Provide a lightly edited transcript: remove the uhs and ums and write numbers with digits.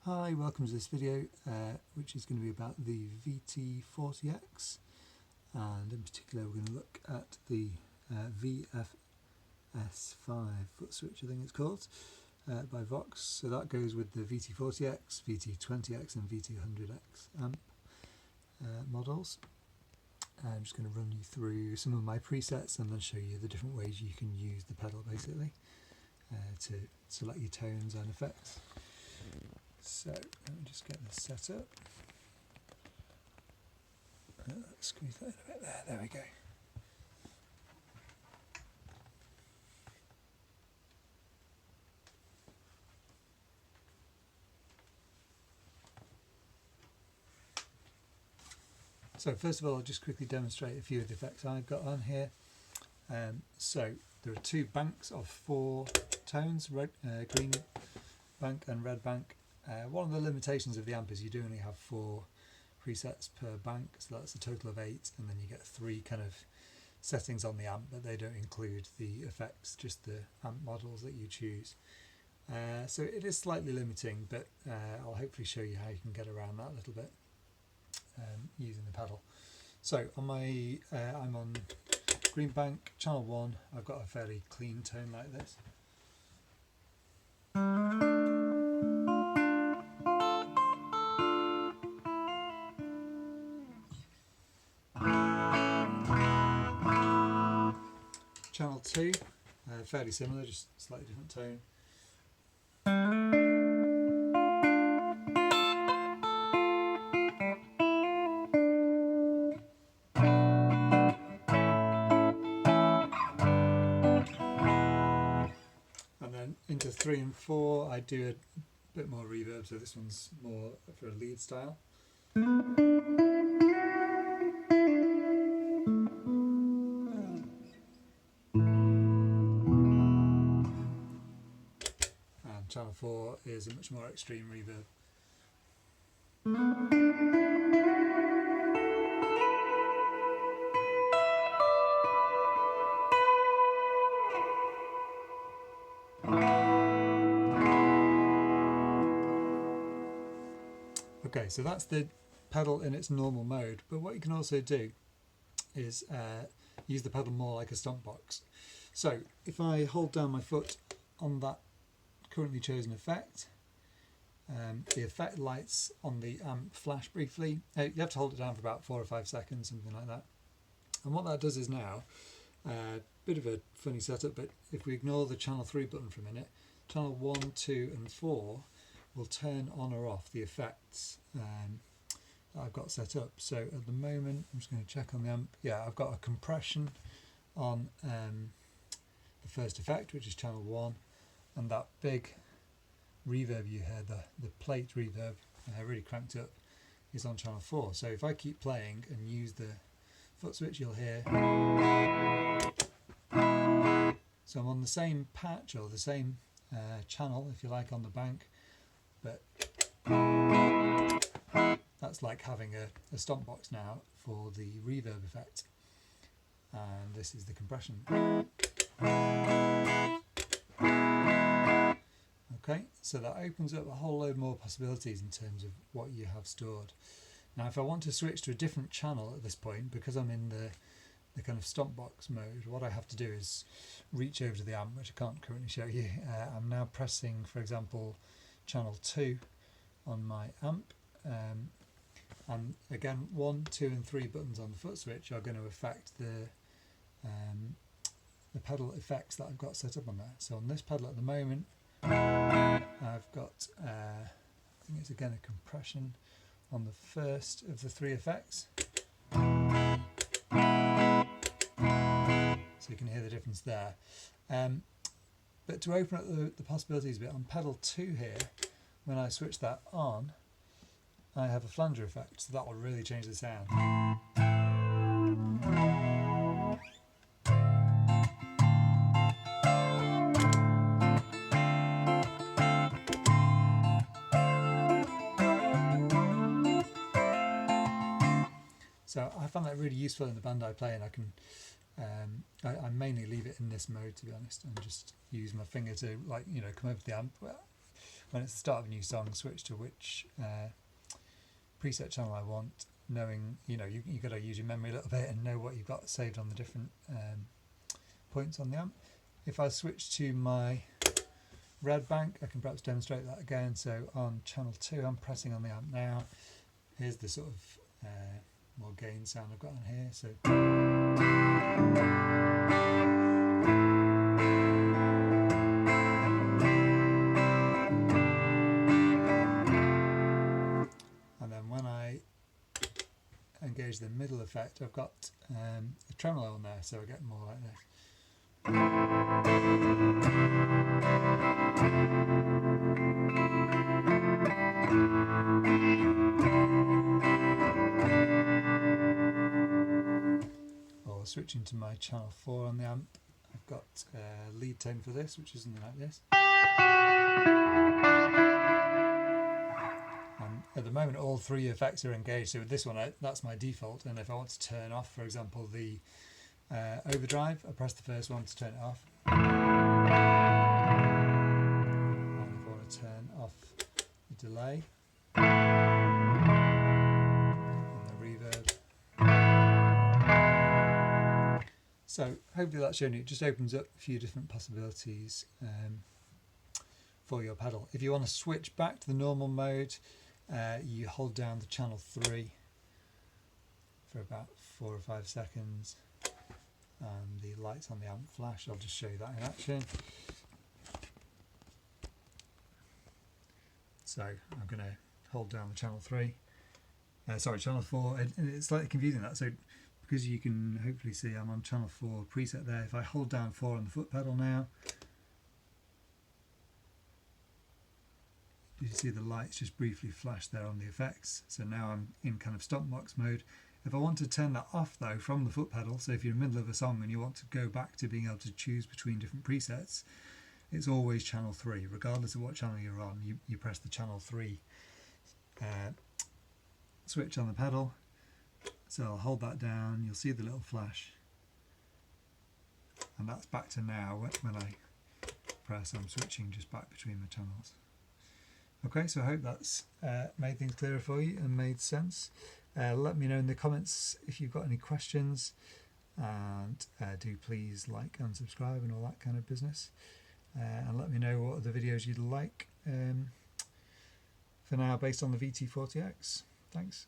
Hi, welcome to this video which is going to be about the VT40X, and in particular we're going to look at the VFS5 footswitch, I think it's called, by Vox. So that goes with the VT40X, VT20X and VT100X amp models. I'm just going to run you through some of my presets and then show you the different ways you can use the pedal basically to select your tones and effects. So let me just get this set up. Let's squeeze that in a bit there. There we go. So first of all, I'll just quickly demonstrate a few of the effects I've got on here. So there are two banks of 4 tones, red, green bank and red bank. One of the limitations of the amp is you do only have 4 presets per bank, so that's a total of 8, and then you get 3 kind of settings on the amp, but they don't include the effects, just the amp models that you choose. So it is slightly limiting, but I'll hopefully show you how you can get around that a little bit using the pedal. So on my I'm on green bank, channel 1, I've got a fairly clean tone like this. Channel 2, fairly similar, just slightly different tone. And then into 3 and 4 I do a bit more reverb, so this one's more for a lead style. Channel 4 is a much more extreme reverb. Okay, so that's the pedal in its normal mode, but what you can also do is use the pedal more like a stomp box. So if I hold down my foot on that currently chosen effect, the effect lights on the amp flash briefly. You have to hold it down for about 4 or 5 seconds, something like that. And what that does is now, bit of a funny setup, but if we ignore the channel 3 button for a minute, channel 1, 2 and 4 will turn on or off the effects that I've got set up. So at the moment, I'm just going to check on the amp. Yeah, I've got a compression on the first effect, which is channel 1. And that big reverb you heard, the plate reverb, really cranked up, is on channel 4. So if I keep playing and use the foot switch, you'll hear. So I'm on the same patch, or the same channel, if you like, on the bank, but that's like having a stomp box now for the reverb effect. And this is the compression. Okay, so that opens up a whole load more possibilities in terms of what you have stored. Now if I want to switch to a different channel at this point, because I'm in the kind of stomp box mode, what I have to do is reach over to the amp, which I can't currently show you. I'm now pressing, for example, channel 2 on my amp, and again 1, 2 and 3 buttons on the foot switch are going to affect the pedal effects that I've got set up on there. So on this pedal at the moment, I've got, I think it's again a compression on the first of the 3 effects. So you can hear the difference there. But to open up the possibilities a bit, on pedal 2 here, when I switch that on, I have a flanger effect, so that will really change the sound. So I found that really useful in the band I play, and I can I mainly leave it in this mode, to be honest, and just use my finger to, like, you know, come over the amp. when it's the start of a new song, switch to which preset channel I want, knowing, you've got to use your memory a little bit and know what you've got saved on the different points on the amp. If I switch to my red bank, I can perhaps demonstrate that again. So on channel 2, I'm pressing on the amp now. Here's the sort of more gain sound I've got on here. So and then when I engage the middle effect, I've got a tremolo on there, so I get more like this. Or switching to my channel 4 on the amp, I've got a lead tone for this, which is something like this. And at the moment all three effects are engaged, so with this one that's my default, and if I want to turn off, for example, the overdrive, I press the first one to turn it off. And if I want to turn off the delay and the reverb. So hopefully that's shown you. It just opens up a few different possibilities for your pedal. If you want to switch back to the normal mode, you hold down the channel 3 for about 4 or 5 seconds and the lights on the amp flash. I'll just show you that in action. So I'm going to hold down the channel 3, channel 4, and it's slightly confusing that. So because you can hopefully see I'm on channel 4 preset there, if I hold down 4 on the foot pedal now, you see the lights just briefly flash there on the effects. So now I'm in kind of stop box mode. If I want to turn that off though from the foot pedal, so if you're in the middle of a song and you want to go back to being able to choose between different presets, it's always channel 3. Regardless of what channel you're on, you press the channel 3 switch on the pedal. So I'll hold that down, you'll see the little flash, and that's back to now. When I press, I'm switching just back between the channels. Okay, so I hope that's made things clearer for you and made sense. Let me know in the comments if you've got any questions, and do please like and subscribe and all that kind of business, and let me know what other videos you'd like for now based on the VT40X. Thanks.